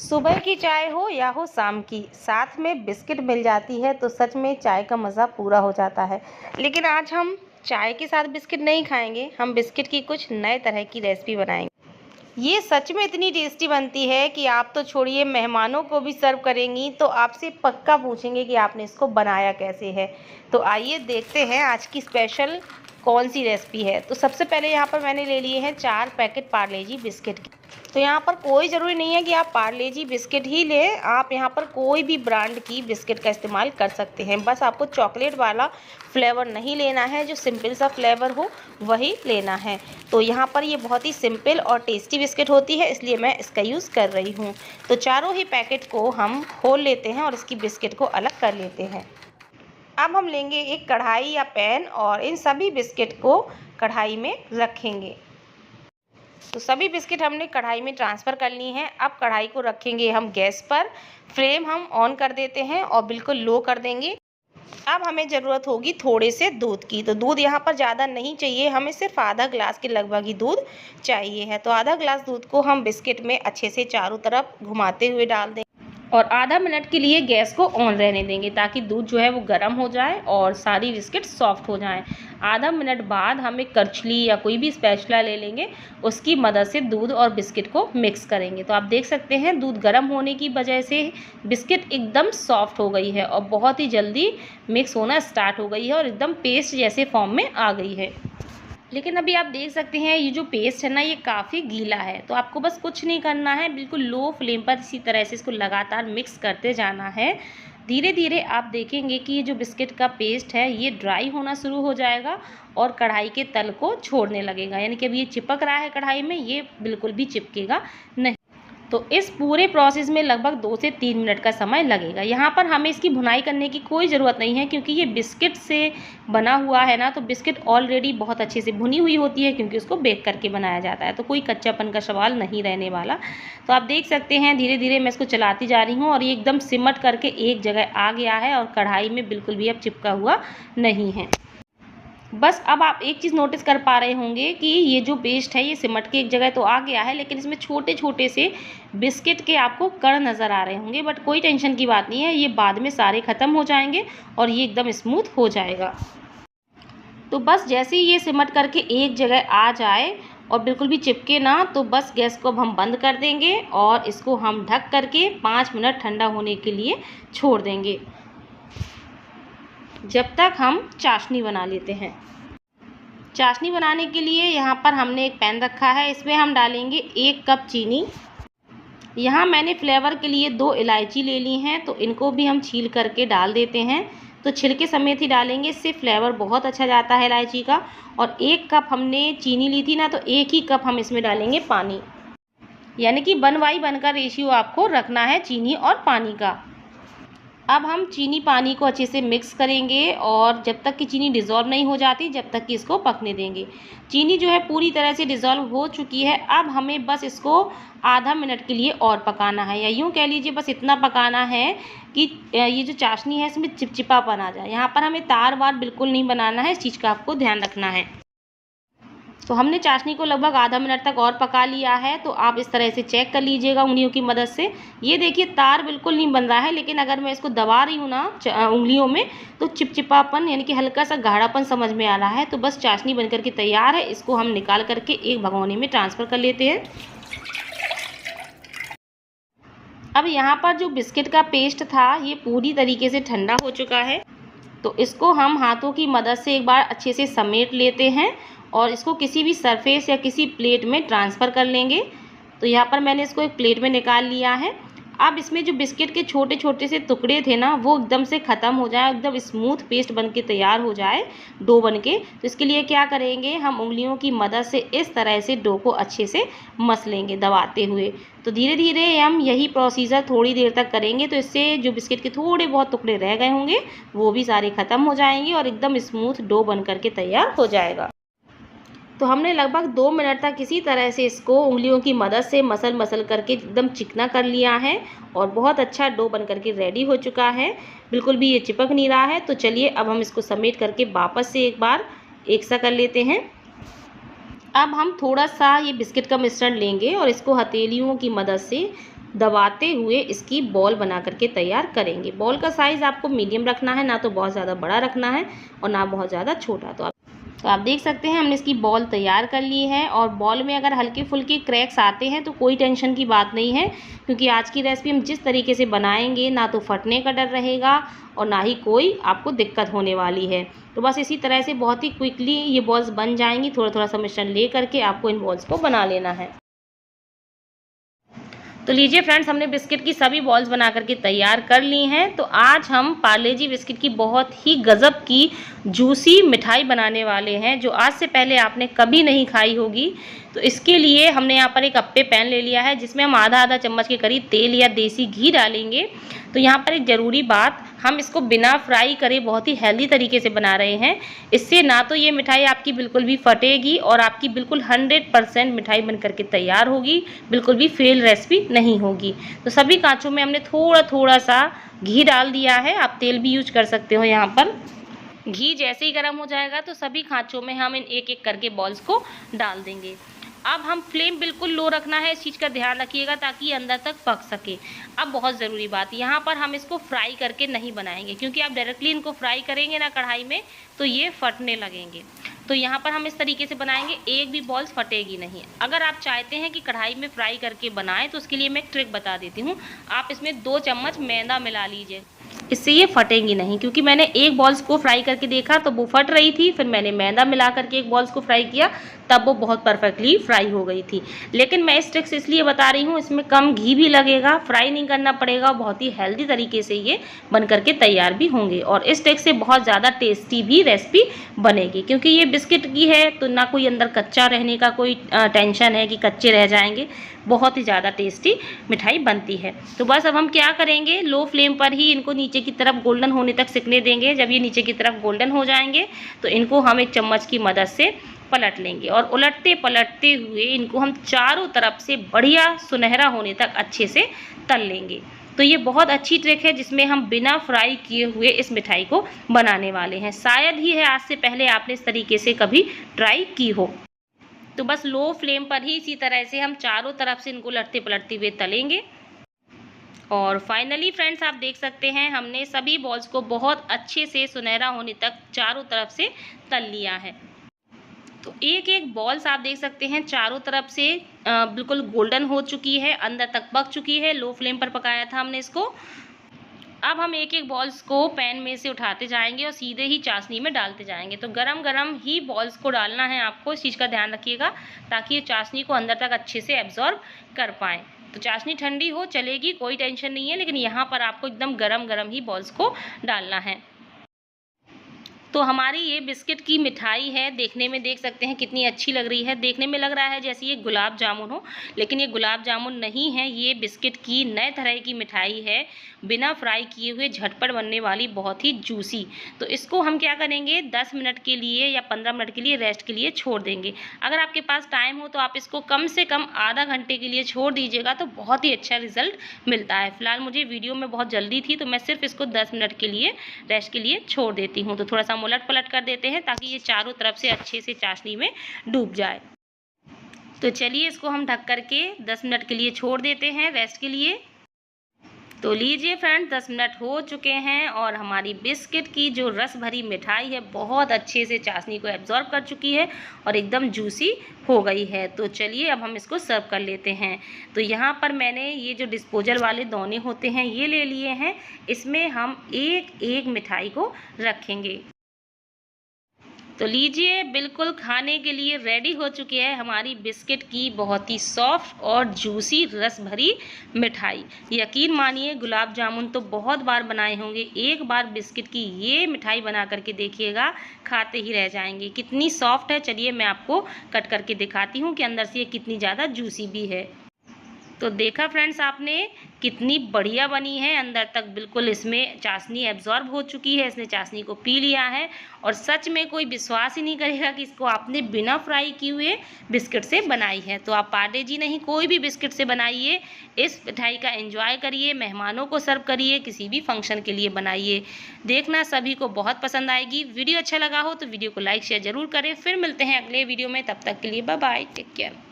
सुबह की चाय हो या हो शाम की, साथ में बिस्किट मिल जाती है तो सच में चाय का मज़ा पूरा हो जाता है। लेकिन आज हम चाय के साथ बिस्किट नहीं खाएंगे, हम बिस्किट की कुछ नए तरह की रेसिपी बनाएंगे। ये सच में इतनी टेस्टी बनती है कि आप तो छोड़िए, मेहमानों को भी सर्व करेंगी तो आपसे पक्का पूछेंगे कि आपने इसको बनाया कैसे है। तो आइए देखते हैं आज की स्पेशल कौन सी रेसिपी है। तो सबसे पहले यहाँ पर मैंने ले लिए हैं 4 पैकेट पार्ले जी बिस्किट के। तो यहाँ पर कोई ज़रूरी नहीं है कि आप पार्ले जी बिस्किट ही लें, आप यहाँ पर कोई भी ब्रांड की बिस्किट का इस्तेमाल कर सकते हैं। बस आपको चॉकलेट वाला फ्लेवर नहीं लेना है, जो सिंपल सा फ्लेवर हो वही लेना है। तो यहाँ पर ये बहुत ही सिंपल और टेस्टी बिस्किट होती है, इसलिए मैं इसका यूज़ कर रही हूँ। तो चारों ही पैकेट को हम खोल लेते हैं और इसकी बिस्किट को अलग कर लेते हैं। अब हम लेंगे एक कढ़ाई या पैन और इन सभी बिस्किट को कढ़ाई में रखेंगे। तो सभी बिस्किट हमने कढ़ाई में ट्रांसफ़र कर ली हैं। अब कढ़ाई को रखेंगे हम गैस पर, फ्लेम हम ऑन कर देते हैं और बिल्कुल लो कर देंगे। अब हमें ज़रूरत होगी थोड़े से दूध की। तो दूध यहाँ पर ज़्यादा नहीं चाहिए, हमें सिर्फ आधा ग्लास के लगभग ही दूध चाहिए है। तो आधा ग्लास दूध को हम बिस्किट में अच्छे से चारों तरफ घुमाते हुए डाल दें और आधा मिनट के लिए गैस को ऑन रहने देंगे, ताकि दूध जो है वो गर्म हो जाए और सारी बिस्किट सॉफ्ट हो जाएं। आधा मिनट बाद हम एक करछली या कोई भी स्पैचुला ले लेंगे, उसकी मदद से दूध और बिस्किट को मिक्स करेंगे। तो आप देख सकते हैं दूध गर्म होने की वजह से बिस्किट एकदम सॉफ्ट हो गई है और बहुत ही जल्दी मिक्स होना स्टार्ट हो गई है और एकदम पेस्ट जैसे फॉर्म में आ गई है। लेकिन अभी आप देख सकते हैं ये जो पेस्ट है ना, ये काफ़ी गीला है। तो आपको बस कुछ नहीं करना है, बिल्कुल लो फ्लेम पर इसी तरह से इसको लगातार मिक्स करते जाना है। धीरे धीरे आप देखेंगे कि ये जो बिस्किट का पेस्ट है ये ड्राई होना शुरू हो जाएगा और कढ़ाई के तल को छोड़ने लगेगा, यानी कि अभी ये चिपक रहा है कढ़ाई में, ये बिल्कुल भी चिपकेगा नहीं। तो इस पूरे प्रोसेस में लगभग 2 से 3 मिनट का समय लगेगा। यहाँ पर हमें इसकी भुनाई करने की कोई ज़रूरत नहीं है, क्योंकि ये बिस्किट से बना हुआ है ना, तो बिस्किट ऑलरेडी बहुत अच्छे से भुनी हुई होती है, क्योंकि उसको बेक करके बनाया जाता है। तो कोई कच्चापन का सवाल नहीं रहने वाला। तो आप देख सकते हैं धीरे धीरे मैं इसको चलाती जा रही हूँ और ये एकदम सिमट करके एक जगह आ गया है और कढ़ाई में बिल्कुल भी अब चिपका हुआ नहीं है। बस अब आप एक चीज़ नोटिस कर पा रहे होंगे कि ये जो पेस्ट है ये सिमट के एक जगह तो आ गया है, लेकिन इसमें छोटे छोटे से बिस्किट के आपको कण नज़र आ रहे होंगे। बट कोई टेंशन की बात नहीं है, ये बाद में सारे ख़त्म हो जाएंगे और ये एकदम स्मूथ हो जाएगा। तो बस जैसे ही ये सिमट करके एक जगह आ जाए और बिल्कुल भी चिपके ना, तो बस गैस को अब हम बंद कर देंगे और इसको हम ढक करके 5 मिनट ठंडा होने के लिए छोड़ देंगे, जब तक हम चाशनी बना लेते हैं। चाशनी बनाने के लिए यहाँ पर हमने एक पैन रखा है, इसमें हम डालेंगे 1 कप चीनी। यहाँ मैंने फ्लेवर के लिए 2 इलायची ले ली हैं, तो इनको भी हम छील करके डाल देते हैं। तो छिलके समेत ही डालेंगे, इससे फ्लेवर बहुत अच्छा जाता है इलायची का। और 1 कप हमने चीनी ली थी ना, तो 1 ही कप हम इसमें डालेंगे पानी, यानी कि 1:1 का रेशियो आपको रखना है चीनी और पानी का। अब हम चीनी पानी को अच्छे से मिक्स करेंगे और जब तक कि चीनी डिज़ोल्व नहीं हो जाती, जब तक कि इसको पकने देंगे। चीनी जो है पूरी तरह से डिज़ोल्व हो चुकी है। अब हमें बस इसको आधा मिनट के लिए और पकाना है, या यूँ कह लीजिए बस इतना पकाना है कि ये जो चाशनी है इसमें चिपचिपापन आ जाए। यहाँ पर हमें तार वार बिल्कुल नहीं बनाना है, इस चीज़ का आपको ध्यान रखना है। तो हमने चाशनी को लगभग आधा मिनट तक और पका लिया है। तो आप इस तरह से चेक कर लीजिएगा उंगलियों की मदद से। ये देखिए तार बिल्कुल नहीं बन रहा है, लेकिन अगर मैं इसको दबा रही हूँ ना उंगलियों में, तो चिपचिपापन यानी कि हल्का सा गाढ़ापन समझ में आ रहा है। तो बस चाशनी बन करके तैयार है, इसको हम निकाल करके एक भगोने में ट्रांसफ़र कर लेते हैं। अब यहाँ पर जो बिस्किट का पेस्ट था ये पूरी तरीके से ठंडा हो चुका है। तो इसको हम हाथों की मदद से एक बार अच्छे से समेट लेते हैं और इसको किसी भी सरफेस या किसी प्लेट में ट्रांसफ़र कर लेंगे। तो यहाँ पर मैंने इसको एक प्लेट में निकाल लिया है। अब इसमें जो बिस्किट के छोटे छोटे से टुकड़े थे ना, वो एकदम से ख़त्म हो जाए, एकदम स्मूथ पेस्ट बन के तैयार हो जाए, डो बन के। तो इसके लिए क्या करेंगे, हम उंगलियों की मदद से इस तरह से डो को अच्छे से मस लेंगे दबाते हुए। तो धीरे धीरे हम यही प्रोसीजर थोड़ी देर तक करेंगे, तो इससे जो बिस्किट के थोड़े बहुत टुकड़े रह गए होंगे वो भी सारे ख़त्म हो जाएंगे और एकदम स्मूथ डो बन करके तैयार हो जाएगा। तो हमने लगभग 2 मिनट तक इसी तरह से इसको उंगलियों की मदद से मसल करके एकदम चिकना कर लिया है और बहुत अच्छा डो बन करके रेडी हो चुका है। बिल्कुल भी ये चिपक नहीं रहा है। तो चलिए अब हम इसको समेट करके वापस से एक बार एक सा कर लेते हैं। अब हम थोड़ा सा ये बिस्किट का मिश्रण लेंगे और इसको हथेलियों की मदद से दबाते हुए इसकी बॉल बना करके तैयार करेंगे। बॉल का साइज़ आपको मीडियम रखना है, ना तो बहुत ज़्यादा बड़ा रखना है और ना बहुत ज़्यादा छोटा। तो आप देख सकते हैं हमने इसकी बॉल तैयार कर ली है। और बॉल में अगर हल्के फुल्के क्रैक्स आते हैं तो कोई टेंशन की बात नहीं है, क्योंकि आज की रेसिपी हम जिस तरीके से बनाएंगे ना तो फटने का डर रहेगा और ना ही कोई आपको दिक्कत होने वाली है। तो बस इसी तरह से बहुत ही क्विकली ये बॉल्स बन जाएंगी। थोड़ा थोड़ा सा मिश्रण ले करके आपको इन बॉल्स को बना लेना है। तो लीजिए फ्रेंड्स, हमने बिस्किट की सभी बॉल्स बना करके तैयार कर ली हैं। तो आज हम पार्ले जी बिस्किट की बहुत ही गज़ब की जूसी मिठाई बनाने वाले हैं, जो आज से पहले आपने कभी नहीं खाई होगी। तो इसके लिए हमने यहाँ पर एक अप्पे पैन ले लिया है, जिसमें हम आधा आधा चम्मच के करीब तेल या देसी घी डालेंगे। तो यहाँ पर एक ज़रूरी बात, हम इसको बिना फ्राई करे बहुत ही हेल्दी तरीके से बना रहे हैं। इससे ना तो ये मिठाई आपकी बिल्कुल भी फटेगी और आपकी बिल्कुल 100% मिठाई बन करके तैयार होगी, बिल्कुल भी फेल रेसिपी नहीं होगी। तो सभी कांचों में हमने थोड़ा थोड़ा सा घी डाल दिया है, आप तेल भी यूज कर सकते हो। यहाँ पर घी जैसे ही गर्म हो जाएगा तो सभी खांचों में हम इन एक एक करके बॉल्स को डाल देंगे। अब हम फ्लेम बिल्कुल लो रखना है, इस चीज़ का ध्यान रखिएगा ताकि ये अंदर तक पक सके। अब बहुत ज़रूरी बात, यहाँ पर हम इसको फ्राई करके नहीं बनाएंगे, क्योंकि आप डायरेक्टली इनको फ्राई करेंगे ना कढ़ाई में तो ये फटने लगेंगे। तो यहाँ पर हम इस तरीके से बनाएंगे, एक भी बॉल्स फटेगी नहीं। अगर आप चाहते हैं कि कढ़ाई में फ्राई करके बनाएं तो उसके लिए मैं एक ट्रिक बता देती हूँ। आप इसमें 2 चम्मच मैदा मिला लीजिए, इससे ये फटेंगी नहीं। क्योंकि मैंने एक बॉल्स को फ्राई करके देखा तो वो फट रही थी, फिर मैंने मैदा मिला करके एक बॉल्स को फ्राई किया, तब वो बहुत परफेक्टली फ्राई हो गई थी। लेकिन मैं इस ट्रिक से इसलिए बता रही हूँ, इसमें कम घी भी लगेगा, फ्राई नहीं करना पड़ेगा, बहुत ही हेल्दी तरीके से ये बन करके तैयार भी होंगे। और इस ट्रिक से बहुत ज़्यादा टेस्टी भी रेसिपी बनेगी, क्योंकि ये बिस्किट की है तो ना कोई अंदर कच्चा रहने का कोई टेंशन है कि कच्चे रह जाएंगे। बहुत ही ज़्यादा टेस्टी मिठाई बनती है। तो बस अब हम क्या करेंगे, लो फ्लेम पर ही इनको नीचे की तरफ गोल्डन होने तक सिकने देंगे। जब ये नीचे की तरफ गोल्डन हो जाएंगे तो इनको हम एक चम्मच की मदद से पलट लेंगे और उलटते पलटते हुए इनको हम चारों तरफ से बढ़िया सुनहरा होने तक अच्छे से तल लेंगे। तो ये बहुत अच्छी ट्रिक है जिसमें हम बिना फ्राई किए हुए इस मिठाई को बनाने वाले हैं। शायद ही है आज से पहले आपने इस तरीके से कभी ट्राई की हो। तो बस लो फ्लेम पर ही इसी तरह से हम चारों तरफ से इनको उलटते पलटते हुए तलेंगे। और फाइनली फ्रेंड्स, आप देख सकते हैं हमने सभी बॉल्स को बहुत अच्छे से सुनहरा होने तक चारों तरफ से तल लिया है। तो एक एक बॉल्स आप देख सकते हैं चारों तरफ से बिल्कुल गोल्डन हो चुकी है, अंदर तक पक चुकी है। लो फ्लेम पर पकाया था हमने इसको। अब हम एक एक बॉल्स को पैन में से उठाते जाएंगे और सीधे ही चाशनी में डालते जाएंगे। तो गरम गरम ही बॉल्स को डालना है आपको, इस चीज़ का ध्यान रखिएगा ताकि ये चाशनी को अंदर तक अच्छे से एब्जॉर्ब कर पाएँ। तो चाशनी ठंडी हो चलेगी, कोई टेंशन नहीं है, लेकिन यहाँ पर आपको एकदम गरम गरम ही बॉल्स को डालना है। तो हमारी ये बिस्किट की मिठाई है, देखने में देख सकते हैं कितनी अच्छी लग रही है। देखने में लग रहा है जैसे ये गुलाब जामुन हो, लेकिन ये गुलाब जामुन नहीं है, ये बिस्किट की नए तरह की मिठाई है, बिना फ्राई किए हुए झटपट बनने वाली, बहुत ही जूसी। तो इसको हम क्या करेंगे, 10 मिनट के लिए या 15 मिनट के लिए रेस्ट के लिए छोड़ देंगे। अगर आपके पास टाइम हो तो आप इसको कम से कम आधा घंटे के लिए छोड़ दीजिएगा, तो बहुत ही अच्छा रिजल्ट मिलता है। फिलहाल मुझे वीडियो में बहुत जल्दी थी तो मैं सिर्फ इसको 10 मिनट के लिए रेस्ट के लिए छोड़ देती हूँ। तो थोड़ा सा उलट पलट कर देते हैं ताकि ये चारों तरफ से अच्छे से चाशनी में डूब जाए। तो चलिए इसको हम ढक करके 10 मिनट के लिए छोड़ देते हैं रेस्ट के लिए। तो लीजिए फ्रेंड्स, 10 मिनट हो चुके हैं और हमारी बिस्किट की जो रस भरी मिठाई है बहुत अच्छे से चाशनी को एब्जॉर्ब कर चुकी है और एकदम जूसी हो गई है। तो चलिए अब हम इसको सर्व कर लेते हैं। तो यहाँ पर मैंने ये जो डिस्पोजल वाले दोने होते हैं ये ले लिए हैं, इसमें हम एक एक मिठाई को रखेंगे। तो लीजिए, बिल्कुल खाने के लिए रेडी हो चुकी है हमारी बिस्किट की बहुत ही सॉफ्ट और जूसी रस भरी मिठाई। यकीन मानिए, गुलाब जामुन तो बहुत बार बनाए होंगे, एक बार बिस्किट की ये मिठाई बना करके देखिएगा, खाते ही रह जाएंगे। कितनी सॉफ्ट है, चलिए मैं आपको कट करके दिखाती हूँ कि अंदर से ये कितनी ज़्यादा जूसी भी है। तो देखा फ्रेंड्स आपने, कितनी बढ़िया बनी है, अंदर तक बिल्कुल इसमें चाशनी एब्जॉर्ब हो चुकी है, इसने चाशनी को पी लिया है। और सच में कोई विश्वास ही नहीं करेगा कि इसको आपने बिना फ्राई किए हुए बिस्किट से बनाई है। तो आप पार्ले जी नहीं, कोई भी बिस्किट से बनाइए, इस मिठाई का एंजॉय करिए, मेहमानों को सर्व करिए, किसी भी फंक्शन के लिए बनाइए, देखना सभी को बहुत पसंद आएगी। वीडियो अच्छा लगा हो तो वीडियो को लाइक शेयर जरूर करें। फिर मिलते हैं अगले वीडियो में, तब तक के लिए बाय बाय, टेक केयर।